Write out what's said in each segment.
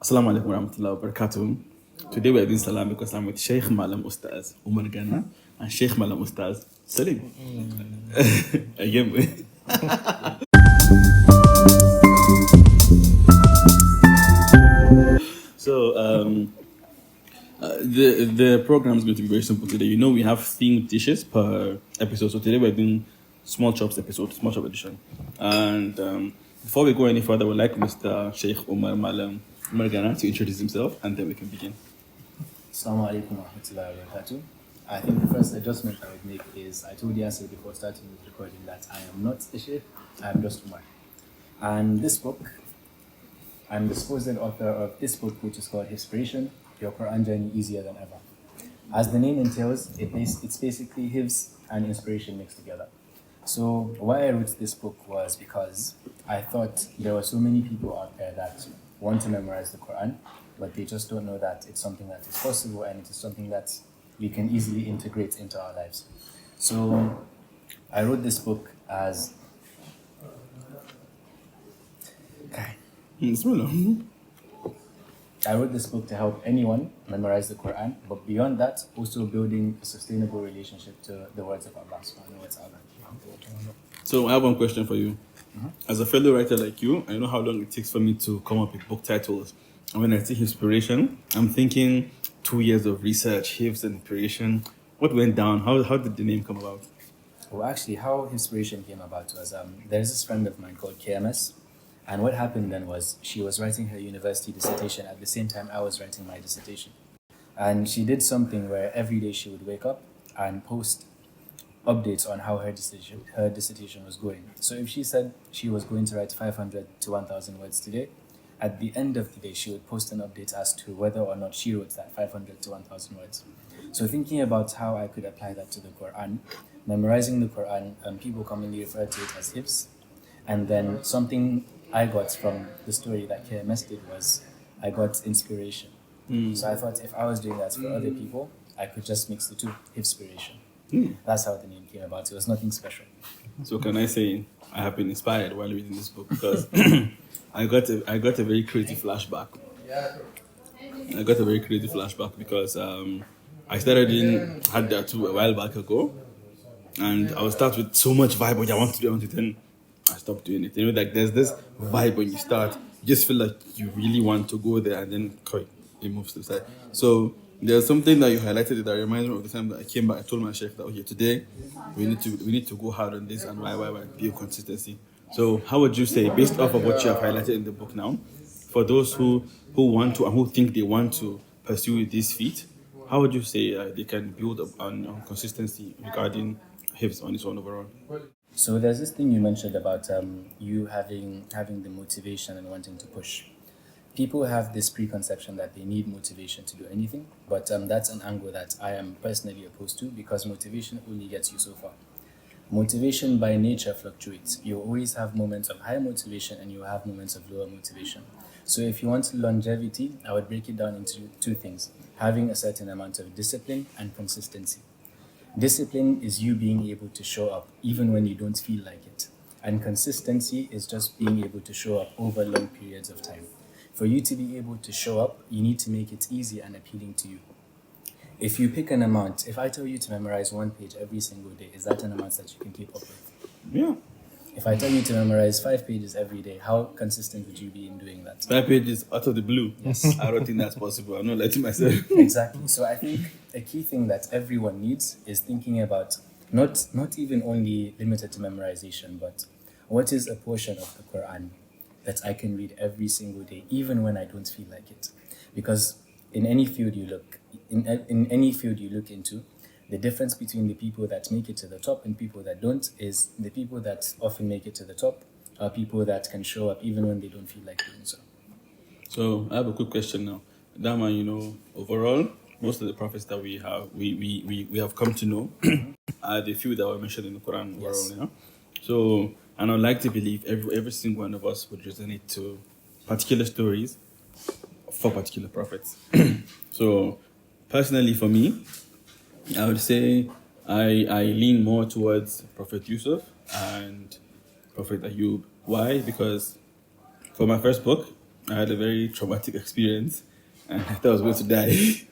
Assalamu alaikum warahmatullahi wabarakatuh. Today we are doing salam because I'm with Sheikh Malam Ustaz Umar Gana and Sheikh Malam Ustaz Salim. Again. So the program is going to be very simple today. You know we have themed dishes per episode. So today we're doing small chops episode, small chop edition. And before we go any further, we'd like Mr. Sheikh Umar Malam Umar Gana to introduce himself and then we can begin. Assalamu alaikum wa rahmatullahi wa barakatuh. I think the first adjustment I would make is I told Yaseer before starting with recording that I am not a sheikh, I am just Umar. And this book, I'm the supposed author of this book, which is called Inspiration, Your Qur'an Journey Easier Than Ever. As the name entails, it's basically hifz and inspiration mixed together. So why I wrote this book was because I thought there were so many people out there that want to memorize the Quran, but they just don't know that it's something that is possible and it is something that we can easily integrate into our lives. So I wrote this book as... I wrote this book to help anyone memorize the Quran, but beyond that, also building a sustainable relationship to the words of Allah subhanahu wa ta'ala. So I have one question for you. As a fellow writer like you, I know how long it takes for me to come up with book titles. And when I see inspiration, I'm thinking 2 years of research, hifz and inspiration. What went down? How did the name come about? Well, actually, how inspiration came about was there's this friend of mine called KMS. And what happened then was she was writing her university dissertation at the same time I was writing my dissertation. And she did something where every day she would wake up and post updates on how her dissertation was going. So if she said she was going to write 500 to 1,000 words today, at the end of the day, she would post an update as to whether or not she wrote that 500 to 1,000 words. So thinking about how I could apply that to the Quran, memorizing the Quran, people commonly refer to it as hifz. And then something I got from the story that KMS did was I got inspiration. So I thought if I was doing that for other people, I could just mix the two, inspiration. That's how the name came about. It was nothing special. So can I say I have been inspired while reading this book because I got a very creative flashback. I got a very creative flashback because I started in Hadda too a while back ago, and I would start with so much vibe, which I want to do, then I stopped doing it. You know, like there's this vibe when you start, you just feel like you really want to go there, and then it moves to the side. So there's something that you highlighted that reminds me of the time that I came back. I told my chef that okay, today we need to go hard on this and why build consistency. So how would you say, based off of what you have highlighted in the book now, for those who want to and who think they want to pursue this feat, how would you say they can build up on consistency regarding hifz on its own overall? So there's this thing you mentioned about you having the motivation and wanting to push. People have this preconception that they need motivation to do anything, but that's an angle that I am personally opposed to because motivation only gets you so far. Motivation by nature fluctuates. You always have moments of high motivation and you have moments of lower motivation. So if you want longevity, I would break it down into two things: having a certain amount of discipline and consistency. Discipline is you being able to show up even when you don't feel like it. And consistency is just being able to show up over long periods of time. For you to be able to show up, you need to make it easy and appealing to you. If you pick an amount, if I tell you to memorize 1 page every single day, is that an amount that you can keep up with? Yeah. If I tell you to memorize 5 pages every day, how consistent would you be in doing that? 5 pages out of the blue. Yes. I don't think that's possible. I'm not letting myself. Exactly. So I think a key thing that everyone needs is thinking about not even only limited to memorization, but what is a portion of the Quran that I can read every single day, even when I don't feel like it. Because in any field you look into, the difference between the people that make it to the top and people that don't is the people that often make it to the top are people that can show up even when they don't feel like doing so. So I have a quick question now. Dama, overall, most of the prophets that we have come to know are the few that were mentioned in the Quran overall, So, and I'd like to believe every single one of us would resonate to particular stories for particular prophets. So, personally for me, I would say I lean more towards Prophet Yusuf and Prophet Ayub. Why? Because for my first book, I had a very traumatic experience, and I thought I was going to die.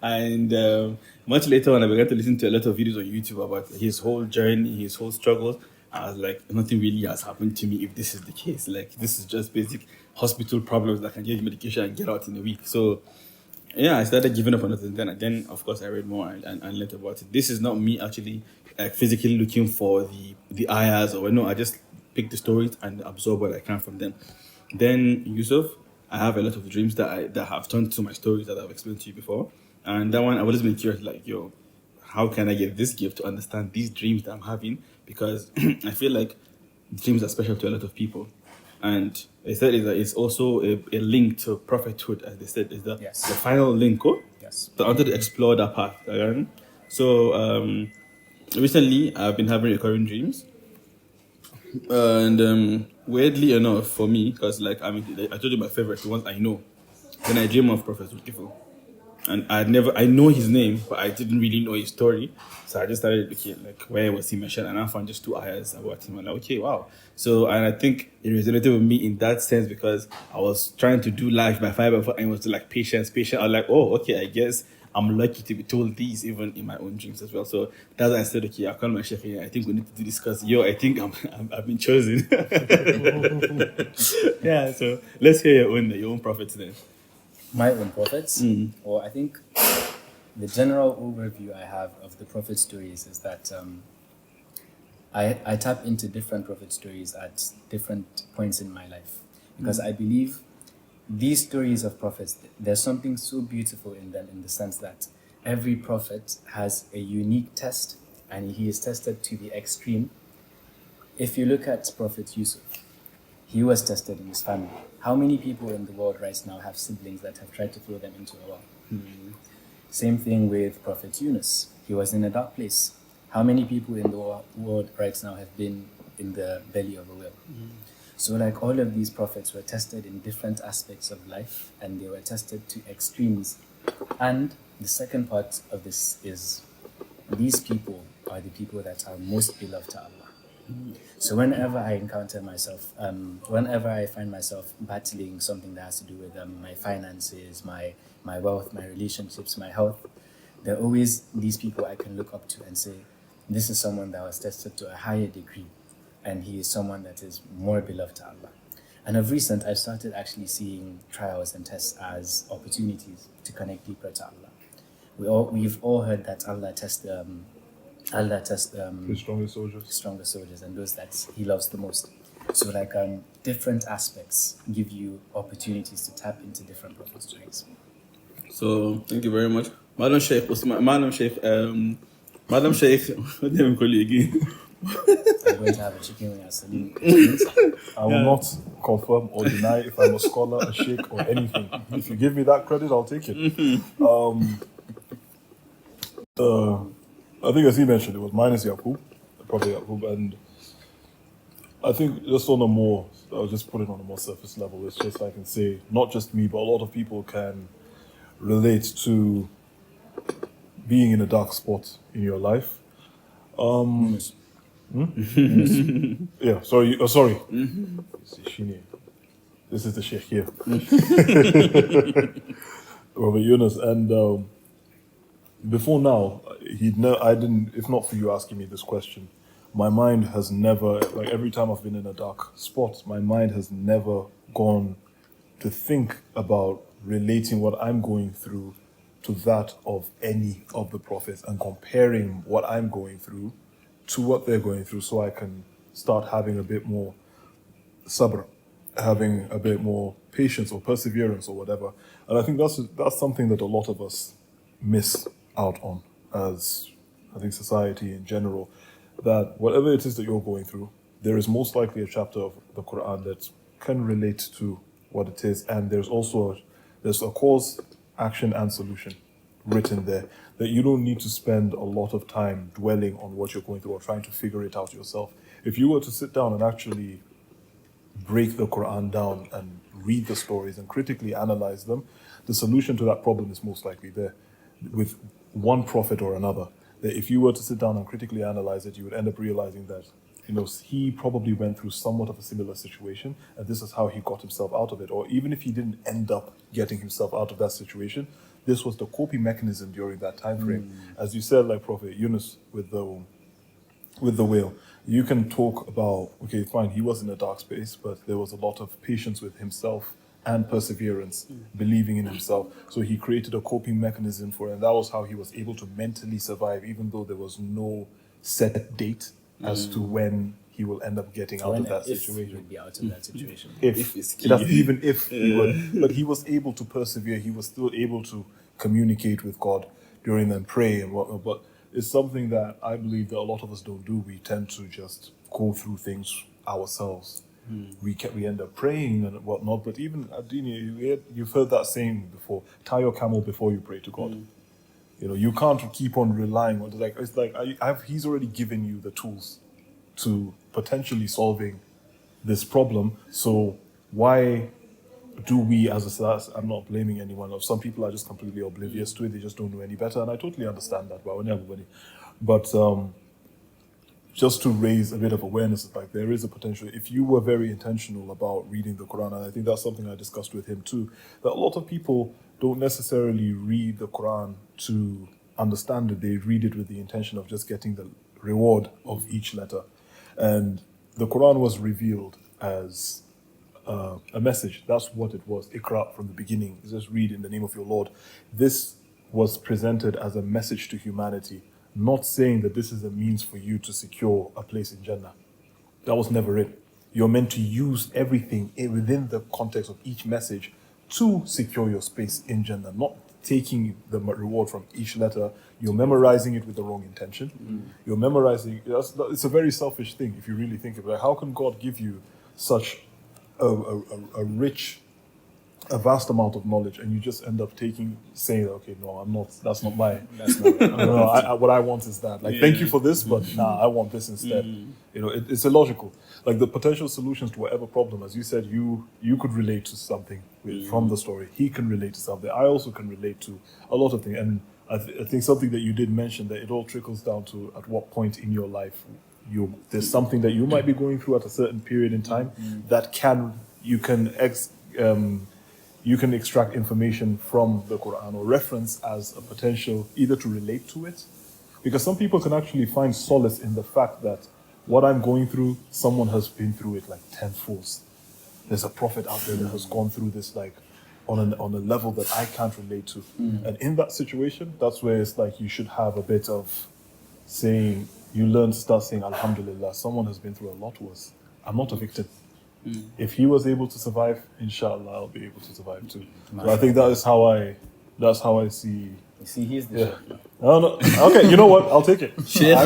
And much later, when I began to listen to a lot of videos on YouTube about his whole journey, his whole struggles, I was like, nothing really has happened to me if this is the case. Like, this is just basic hospital problems that can give you medication and get out in a week. So, yeah, I started giving up on it. And then of course, I read more and learned about it. This is not me actually like physically looking for the ayahs or no, I just pick the stories and absorb what I can from them. Then Yusuf, I have a lot of dreams that have turned to my stories that I've explained to you before. And that one, I've always been curious, like, yo, how can I get this gift to understand these dreams that I'm having? Because I feel like dreams are special to a lot of people. And they said is that it's also a link to prophethood, as they said, is the final link. Oh? Yes. So I wanted to explore that path. Again. So recently, I've been having recurring dreams. And weirdly enough, for me, because like I told you my favorite, the ones I know, when I dream of Prophet Zulkifl. And I know his name, but I didn't really know his story. So I just started looking, like, where was he mentioned? And I found just 2 ayahs about him. And like, okay, wow. So, and I think it resonated with me in that sense because I was trying to do life by fire and it was like patience. I was like, oh, okay, I guess I'm lucky to be told these even in my own dreams as well. So that's why I said, okay, I'll call my sheikh here. I think we need to discuss. I think I've been chosen. Yeah, so let's hear your own prophets then. My own prophets? Well, I think the general overview I have of the prophet stories is that I tap into different prophet stories at different points in my life. Because I believe these stories of prophets, there's something so beautiful in them in the sense that every prophet has a unique test and he is tested to the extreme. If you look at Prophet Yusuf, he was tested in his family. How many people in the world right now have siblings that have tried to throw them into a well? Same thing with Prophet Yunus. He was in a dark place. How many people in the world right now have been in the belly of a whale? So like all of these prophets were tested in different aspects of life and they were tested to extremes. And the second part of this is these people are the people that are most beloved to Allah. So whenever I encounter myself, whenever I find myself battling something that has to do with my finances, my wealth, my relationships, my health, there are always these people I can look up to and say, this is someone that was tested to a higher degree and he is someone that is more beloved to Allah. And of recent, I've started actually seeing trials and tests as opportunities to connect deeper to Allah. We've all heard that Allah tests his stronger soldiers and those that he loves the most. So like different aspects give you opportunities to tap into different prophet stories. So thank you very much. Madam Sheikh, what do we call you again? I'm going to have a chicken with Salim. I will not confirm or deny if I'm a scholar, a sheikh, or anything. If you give me that credit, I'll take it. I think as he mentioned, it was minus Yaqub, probably Yaqub, and I think just on a more, I'll just put it on a more surface level, it's just I can say, not just me, but a lot of people can relate to being in a dark spot in your life. Yeah, sorry. This is the sheikh here. Robert Yunus, and before now, I didn't. If not for you asking me this question, my mind has never. Like every time I've been in a dark spot, my mind has never gone to think about relating what I'm going through to that of any of the prophets and comparing what I'm going through to what they're going through, so I can start having a bit more sabr, having a bit more patience or perseverance or whatever. And I think that's something that a lot of us miss out on as, I think, society in general, that whatever it is that you're going through, there is most likely a chapter of the Qur'an that can relate to what it is, and there's a cause, action, and solution written there, that you don't need to spend a lot of time dwelling on what you're going through or trying to figure it out yourself. If you were to sit down and actually break the Qur'an down and read the stories and critically analyze them, the solution to that problem is most likely there with one prophet or another. That if you were to sit down and critically analyze it, you would end up realizing that he probably went through somewhat of a similar situation, and this is how he got himself out of it. Or even if he didn't end up getting himself out of that situation, this was the coping mechanism during that time frame. As you said, like Prophet Yunus with the whale, you can talk about, okay, fine, he was in a dark space, but there was a lot of patience with himself and perseverance, believing in himself. So he created a coping mechanism for it, and that was how he was able to mentally survive, even though there was no set date as to when he will end up getting out of that situation. He'll be out of that situation. If is key. that's even if he would, but he was able to persevere. He was still able to communicate with God during and pray and whatnot. But it's something that I believe that a lot of us don't do. We tend to just go through things ourselves. We end up praying and whatnot. But even Adini, you've heard that saying before: tie your camel before you pray to God. You can't keep on relying on he's already given you the tools to potentially solving this problem. So why do we, as a society, I'm not blaming anyone. Some people are just completely oblivious to it. They just don't know any better, and I totally understand that. But just to raise a bit of awareness, like there is a potential. If you were very intentional about reading the Quran, and I think that's something I discussed with him too, that a lot of people don't necessarily read the Quran to understand it. They read it with the intention of just getting the reward of each letter. And the Quran was revealed as a message. That's what it was. Iqra from the beginning. Just read in the name of your Lord. This was presented as a message to humanity, not saying that this is a means for you to secure a place in Jannah. That was never it. You're meant to use everything within the context of each message to secure your space in Jannah, not taking the reward from each letter. You're memorizing it with the wrong intention. You're memorizing, it's a very selfish thing if you really think about it. How can God give you such a rich, a vast amount of knowledge, and you just end up saying, okay, no, I'm not, that's not my, That's not right. no, what I want is that. Thank you for this, but I want this instead. It's illogical. Like the potential solutions to whatever problem, as you said, you could relate to something from the story. He can relate to something. I also can relate to a lot of things. And I think something that you did mention, that it all trickles down to at what point in your life there's something that you might be going through at a certain period in time that you can extract information from the Quran or reference as a potential either to relate to it, because some people can actually find solace in the fact that what I'm going through, someone has been through it like tenfold. There's a prophet out there that has gone through this on a level that I can't relate to. And in that situation, that's where it's like you should have a bit of saying, you learn to start saying, Alhamdulillah, someone has been through a lot worse. I'm not a victim. If he was able to survive, inshallah, I'll be able to survive too. So I think that's how I see. You see, he's the sheikh. No. Okay, you know what? I'll take it. Sheikh,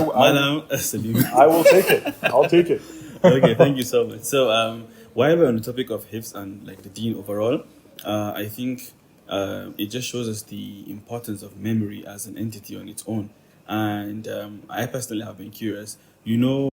Salim. I will take it. I'll take it. Okay, thank you so much. So, while we're on the topic of hifz and the deen overall, I think it just shows us the importance of memory as an entity on its own. And I personally have been curious. A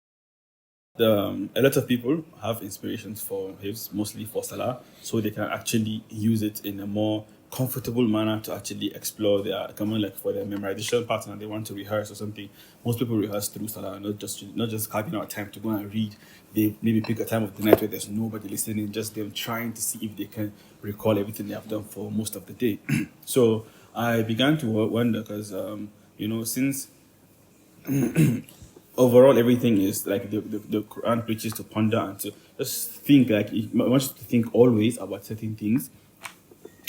lot of people have inspirations for hifz, mostly for salah, so they can actually use it in a more comfortable manner to actually explore their for their memorization pattern, and they want to rehearse or something. Most people rehearse through salah, not just carving out time to go and read. They maybe pick a time of the night where there's nobody listening, just them trying to see if they can recall everything they have done for most of the day. So I began to wonder because since overall everything is like the Quran preaches to ponder and to just think, like it wants you to think always about certain things.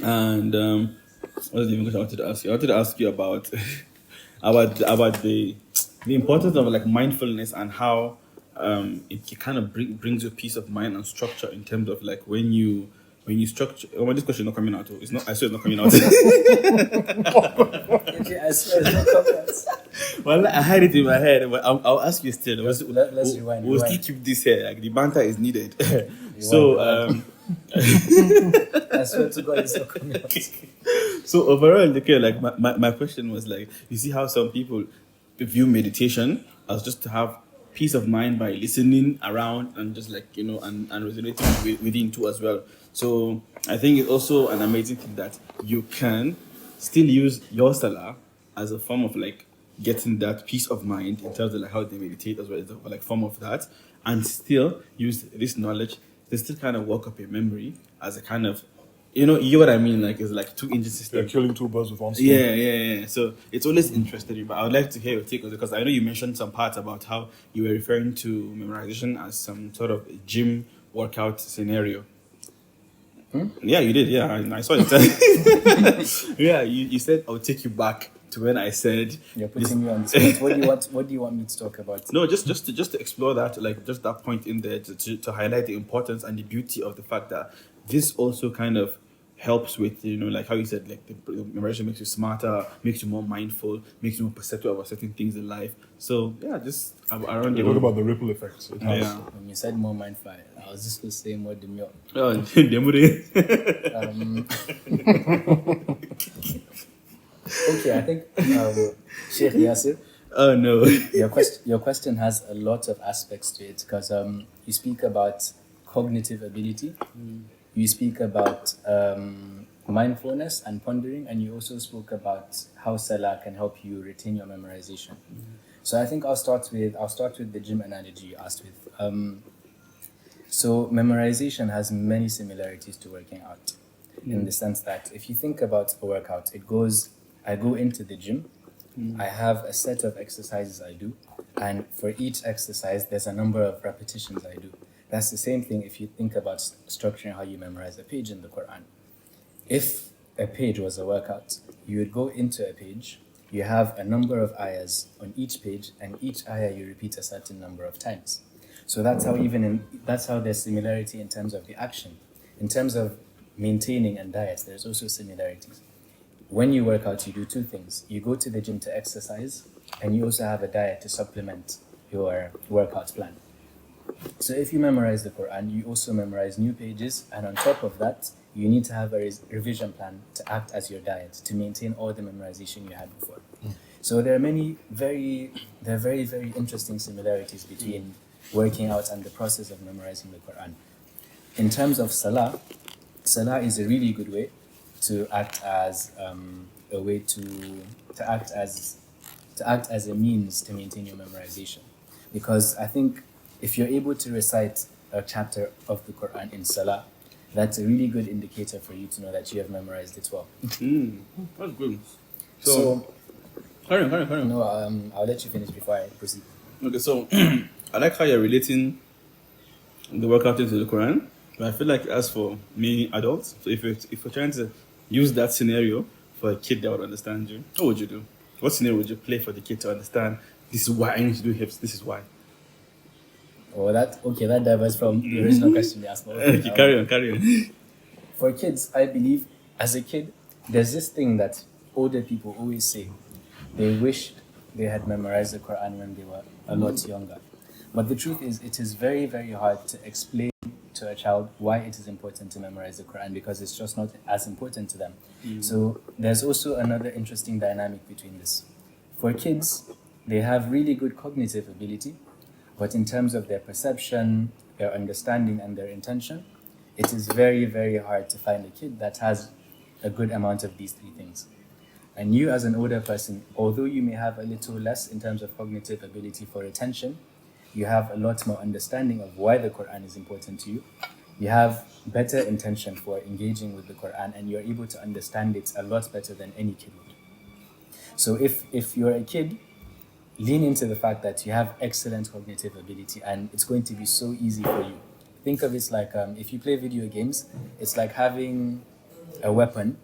And what was the even question I wanted to ask you? I wanted to ask you about about the importance of mindfulness and how it kind of brings you peace of mind and structure in terms of when you structure. Oh, this question is not coming out. It's not. I swear it's not coming out. Okay, I swear it's not coming out. Well, I had it in my head, but I'll ask you still. Let's rewind. We'll still keep this here. The banter is needed. So, I swear to God, it's not coming out. So overall, my question was you see how some people view meditation as just to have peace of mind by listening around and just and resonating within too as well. So I think it's also an amazing thing that you can still use your salah as a form of getting that peace of mind in terms of like how they meditate as well as the like form of that, and still use this knowledge to still kind of work up a memory as a kind of, you know what I mean? Like it's like two engine system. They're killing two birds with one stone. Yeah. So it's always interested you, but I would like to hear your take on it because I know you mentioned some parts about how you were referring to memorization as some sort of gym workout scenario. Yeah, you did. Yeah, I saw it. Yeah, you said I'll take you back to when I said you're putting me on the spot. What do you want me to talk about? No, just to explore that, like just that point in there to highlight the importance and the beauty of the fact that this also kind of helps with, you know, like how you said, like the memorization makes you smarter, makes you more mindful, makes you more perceptive about certain things in life. So yeah, just around Talk about the ripple effects. Yeah. When you said more mindful, I was just going to say more demure. Oh, demure. Okay, I think Sheikh Yaseer. Oh no. Your question has a lot of aspects to it because you speak about cognitive ability, you speak about mindfulness and pondering, and you also spoke about how Salah can help you retain your memorization. So I think I'll start with the gym analogy you asked with. So memorization has many similarities to working out, in the sense that if you think about a workout, I go into the gym, I have a set of exercises I do, and for each exercise, there's a number of repetitions I do. That's the same thing if you think about structuring how you memorize a page in the Qur'an. If a page was a workout, you would go into a page, you have a number of ayahs on each page, and each ayah you repeat a certain number of times. So that's how there's similarity in terms of the action. In terms of maintaining and diet, there's also similarities. When you work out, you do two things. You go to the gym to exercise, and you also have a diet to supplement your workout plan. So if you memorize the Quran, you also memorize new pages, and on top of that, you need to have a revision plan to act as your diet, to maintain all the memorization you had before. So there are very, very interesting similarities between working out and the process of memorizing the Quran. In terms of Salah is a really good way to act as a means to maintain your memorization, because I think if you're able to recite a chapter of the Quran in Salah, that's a really good indicator for you to know that you have memorized it well. That's good. So carry on. No, I'll let you finish before I proceed. Okay, so I like how you're relating the workout into the Quran, but I feel like as for many adults, so if you're trying to use that scenario for a kid that would understand you, what would you do? What scenario would you play for the kid to understand? This is why I need to do hips. This is why. Oh, that diverges from the original question you asked. Okay, carry on. For kids, I believe, as a kid, there's this thing that older people always say. They wished they had memorized the Quran when they were a lot younger. But the truth is, it is very, very hard to explain to a child why it is important to memorize the Quran, because it's just not as important to them. So there's also another interesting dynamic between this. For kids, they have really good cognitive ability, but in terms of their perception, their understanding, and their intention, it is very, very hard to find a kid that has a good amount of these three things. And you as an older person, although you may have a little less in terms of cognitive ability for attention, you have a lot more understanding of why the Quran is important to you. You have better intention for engaging with the Quran, and you're able to understand it a lot better than any kid would. So if you're a kid, lean into the fact that you have excellent cognitive ability, and it's going to be so easy for you. Think of it like if you play video games, it's like having a weapon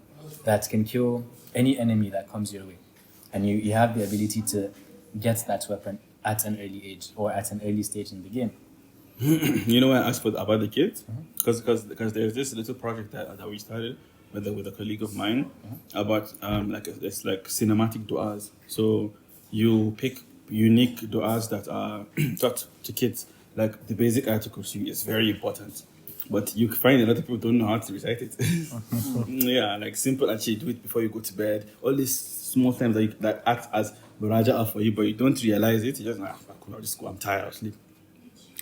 that can kill any enemy that comes your way. And you have the ability to get that weapon at an early age or at an early stage in the game. You know why I asked about the kids? Because there's this little project that we started with a colleague of mine about it's like cinematic du'as. So you pick unique du'as that are taught to kids. Like the basic Ayatul Kursi is very important, but you find a lot of people don't know how to recite it. Yeah, like simple actually do it before you go to bed. All these small times that act as muraja'ah for you, but you don't realize it. You just I'll just go. I'm tired. I'll sleep.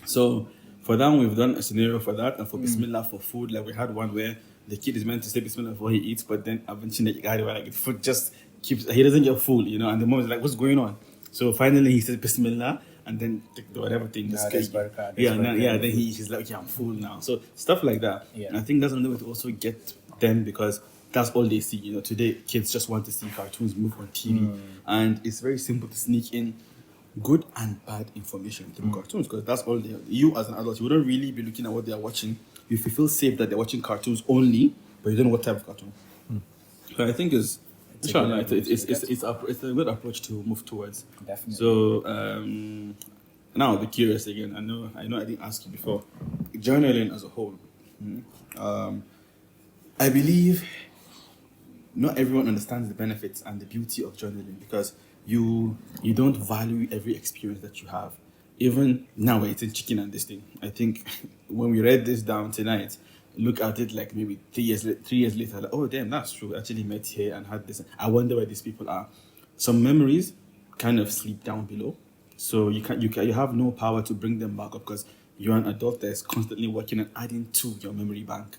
So for that, we've done a scenario for that, and for Bismillah for food. Like we had one where the kid is meant to say Bismillah before he eats, but then eventually the food just he doesn't get full, and the mom is like, what's going on? So finally he says Bismillah, and then whatever thing. Then he's like, I'm full now. So stuff like that. Yeah. And I think that's another way to also get them, because that's all they see. Today kids just want to see cartoons move on TV, and it's very simple to sneak in good and bad information through cartoons, because that's all they. You as an adult, you wouldn't really be looking at what they are watching if you feel safe that they're watching cartoons only, but you don't know what type of cartoon. So I think it's a good approach to move towards. Definitely. So now I'll be curious again. I know I didn't ask you before. Journaling as a whole, I believe not everyone understands the benefits and the beauty of journaling, because you don't value every experience that you have. Even now we're eating chicken and this thing. I think when we read this down tonight, look at it like maybe 3 years later, like, oh damn, that's true. I actually met here and had this. I wonder where these people are. Some memories kind of sleep down below, so you have no power to bring them back up, because you're an adult that's constantly working and adding to your memory bank.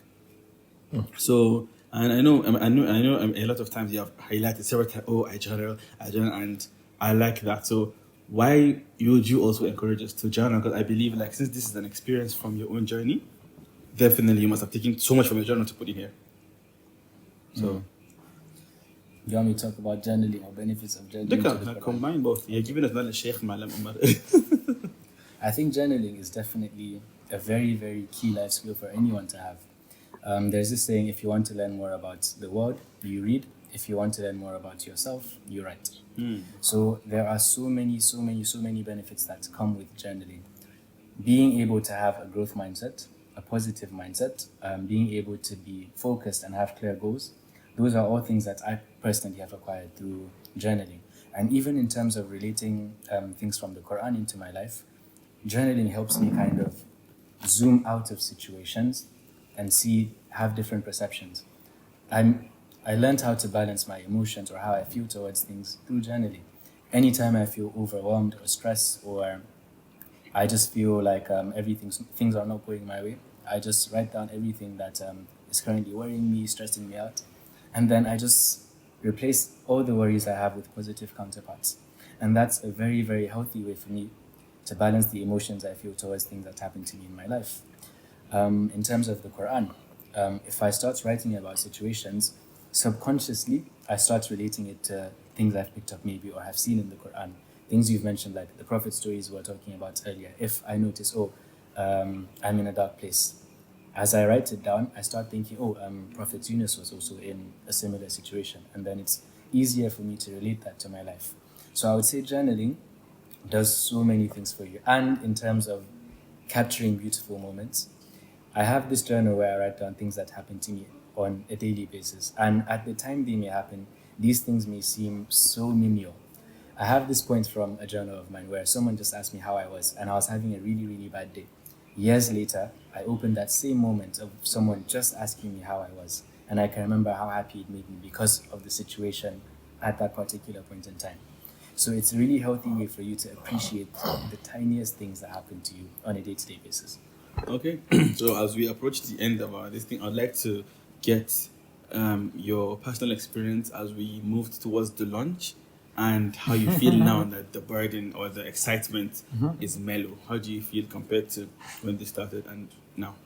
So, and I know a lot of times you have highlighted several times, oh, I journal, and I like that. So why would you also encourage us to journal? Because I believe, like, since this is an experience from your own journey, definitely you must have taken so much from your journal to put in here. So you want me to talk about journaling or benefits of journaling? Combine both. You're giving us knowledge, Sheikh Malam Umar. I think journaling is definitely a very, very key life skill for anyone to have. There's this saying, if you want to learn more about the world, you read. If you want to learn more about yourself, you write. So there are so many benefits that come with journaling. Being able to have a growth mindset, a positive mindset, being able to be focused and have clear goals. Those are all things that I personally have acquired through journaling. And even in terms of relating things from the Qur'an into my life, journaling helps me kind of zoom out of situations and have different perceptions. I learned how to balance my emotions or how I feel towards things through journaling. Anytime I feel overwhelmed or stressed, or I just feel like things are not going my way, I just write down everything that is currently worrying me, stressing me out, and then I just replace all the worries I have with positive counterparts. And that's a very, very healthy way for me to balance the emotions I feel towards things that happen to me in my life. In terms of the Quran, if I start writing about situations, subconsciously I start relating it to things I've picked up maybe or have seen in the Quran. Things you've mentioned, like the Prophet stories we were talking about earlier. If I notice, I'm in a dark place, as I write it down, I start thinking, Prophet Yunus was also in a similar situation. And then it's easier for me to relate that to my life. So I would say journaling does so many things for you. And in terms of capturing beautiful moments, I have this journal where I write down things that happen to me on a daily basis. And at the time they may happen, these things may seem so menial. I have this point from a journal of mine where someone just asked me how I was, and I was having a really, really bad day. Years later, I opened that same moment of someone just asking me how I was, and I can remember how happy it made me because of the situation at that particular point in time. So it's a really healthy way for you to appreciate the tiniest things that happen to you on a day-to-day basis. Okay, so as we approach the end of this thing, I'd like to get your personal experience as we moved towards the launch, and how you feel now that the burden or the excitement is mellow. How do you feel compared to when they started and now?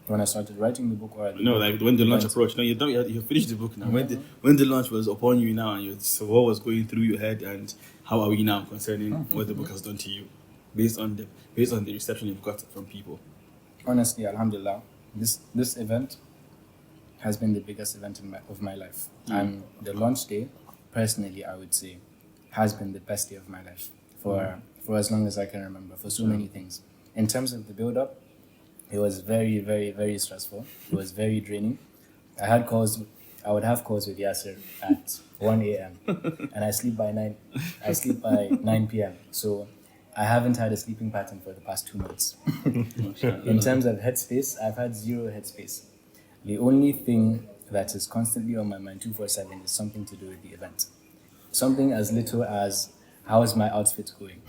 When I started writing the book, or no, like when the launch approached. No, you finished the book now. When the launch was upon you now, and so what was going through your head, and how are we now concerning what the book has done to you, based on the reception you've got from people? Honestly, alhamdulillah, this event has been the biggest event of my life, and the launch day, personally, I would say, has been the best day of my life for as long as I can remember, for so many things. In terms of the build-up, it was very, very, very stressful. It was very draining. I would have calls with Yaseer at 1 a.m. and I sleep by 9 p.m. So I haven't had a sleeping pattern for the past 2 months. In terms of headspace, I've had zero headspace. The only thing that is constantly on my mind 24/7 is something to do with the event. Something as little as, how is my outfit going?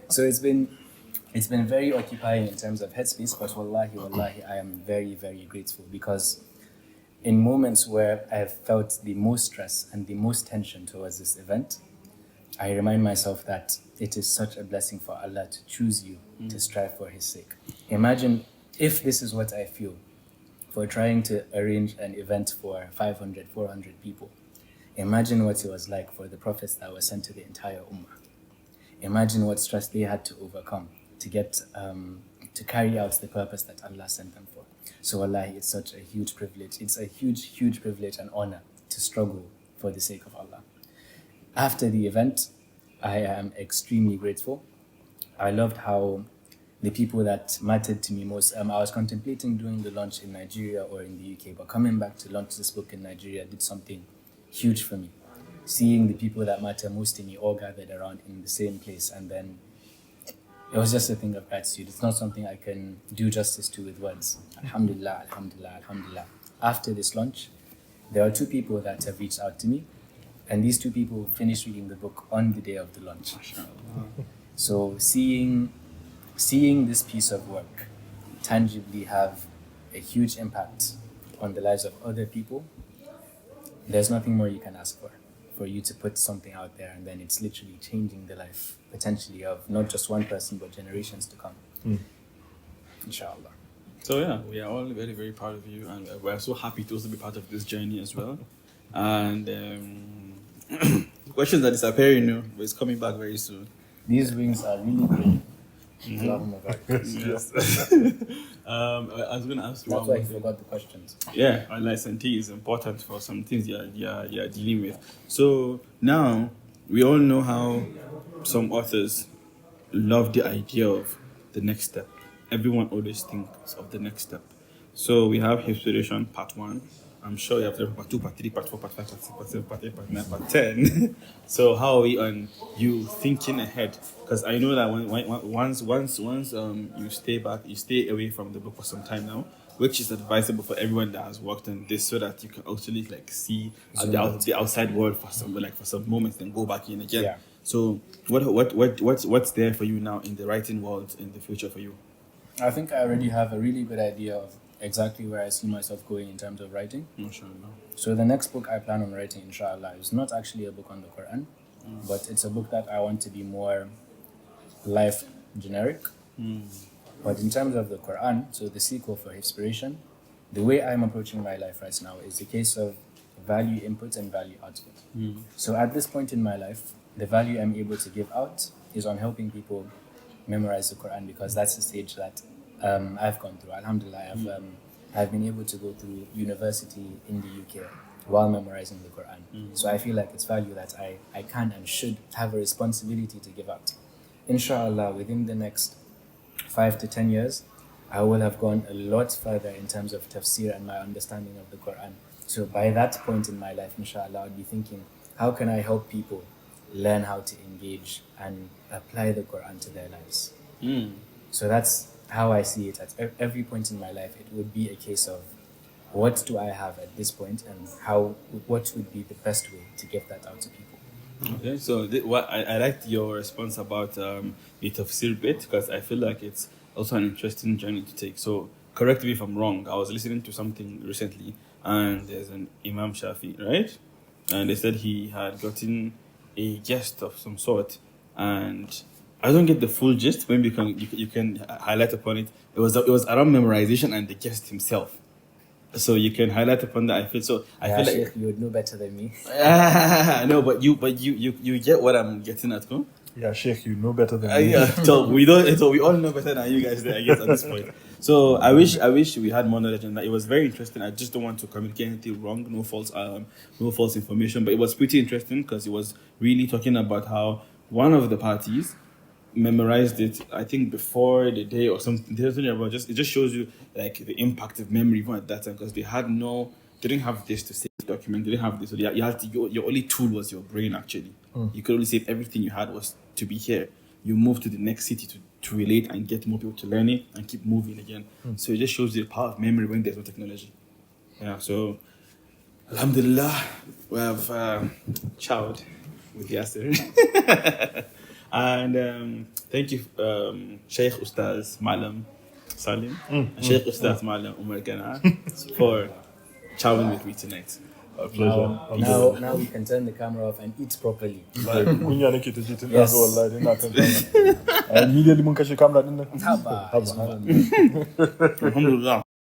So it's been very occupying in terms of headspace, but wallahi, I am very, very grateful, because in moments where I've felt the most stress and the most tension towards this event, I remind myself that it is such a blessing for Allah to choose you to strive for His sake. Imagine if this is what I feel for trying to arrange an event for 500, 400 people. Imagine what it was like for the prophets that were sent to the entire Ummah. Imagine what stress they had to overcome to get to carry out the purpose that Allah sent them for. So wallahi, it's such a huge privilege. It's a huge, huge privilege and honor to struggle for the sake of Allah. After the event, I am extremely grateful. I loved how the people that mattered to me most, I was contemplating doing the launch in Nigeria or in the UK, but coming back to launch this book in Nigeria did something huge for me. Seeing the people that matter most to me all gathered around in the same place, and then it was just a thing of gratitude. It's not something I can do justice to with words. Alhamdulillah, alhamdulillah, alhamdulillah. After this launch, there are 2 people that have reached out to me, and these 2 people finished reading the book on the day of the launch. So seeing this piece of work tangibly have a huge impact on the lives of other people, there's nothing more you can ask for you to put something out there, and then it's literally changing the life, potentially, of not just one person, but generations to come. Inshallah. So yeah, we are all very, very proud of you, and we're so happy to also be part of this journey as well. And the questions are disappearing, but it's coming back very soon. These wings are really big. Yes. I was going to ask you. That's why he forgot the questions. Yeah, licensee is important for some things you're dealing with. So now we all know how some authors love the idea of the next step. Everyone always thinks of the next step. So we have Inspiration Part 1. I'm sure you have Part 2, Part 3, Part 4, Part 5, Part 6, Part 7, Part 8, Part 9, Part 10. So how are we on you thinking ahead? Because I know that once you stay away from the book for some time now, which is advisable for everyone that has worked on this, so that you can actually see the outside world for some moments, then go back in again. Yeah. So what's there for you now in the writing world in the future for you? I think I already have a really good idea of exactly where I see myself going in terms of writing. Inshallah. So the next book I plan on writing, inshallah, is not actually a book on the Qur'an, but it's a book that I want to be more life generic. But in terms of the Qur'an, so the sequel for Inspiration, the way I'm approaching my life right now is a case of value input and value output. So at this point in my life, the value I'm able to give out is on helping people memorize the Qur'an, because that's the stage that I've gone through. Alhamdulillah, I've been able to go through university in the UK while memorizing the Qur'an. So I feel like it's value that I can and should have a responsibility to give out. Inshallah, within the next 5 to 10 years, I will have gone a lot further in terms of tafsir and my understanding of the Qur'an. So by that point in my life, inshallah, I'll be thinking, how can I help people learn how to engage and apply the Qur'an to their lives? So that's how I see it. At every point in my life, it would be a case of what do I have at this point, and what would be the best way to give that out to people. Okay, so I liked your response about the tafsir bit, because I feel like it's also an interesting journey to take. So correct me if I'm wrong. I was listening to something recently, and there's an Imam Shafi, right? And they said he had gotten a guest of some sort, and I don't get the full gist. Maybe you can highlight upon it. It was around memorization and the guest himself. So you can highlight upon that. I feel like Sheikh, you would know better than me. No, but you get what I'm getting at, huh? Yeah, Sheikh, you know better than me. Yeah, so we all know better than you guys there, I guess, at this point. So I wish we had more knowledge on that. It was very interesting. I just don't want to communicate anything wrong, no false information. But it was pretty interesting, because it was really talking about how one of the parties memorized it, I think, before the day or something. It just shows you like the impact of memory even at that time, because they didn't have this to save document. They didn't have this, so your only tool was your brain. Actually, you could only save everything you had was to be here. You move to the next city to relate and get more people to learn it and keep moving again. So it just shows you the power of memory when there's no technology. Yeah. So alhamdulillah, we have chowed with Yaseer. And thank you, Sheikh Ustaz Malam Salim and Sheikh Ustaz Malam Umar Gana for chowing with me tonight. A pleasure. Now we can turn the camera off and eat properly. Like, when you're naked, you didn't Yes. know, like, you're not immediately, mun kashe camera, didn't Haba. you? Alhamdulillah.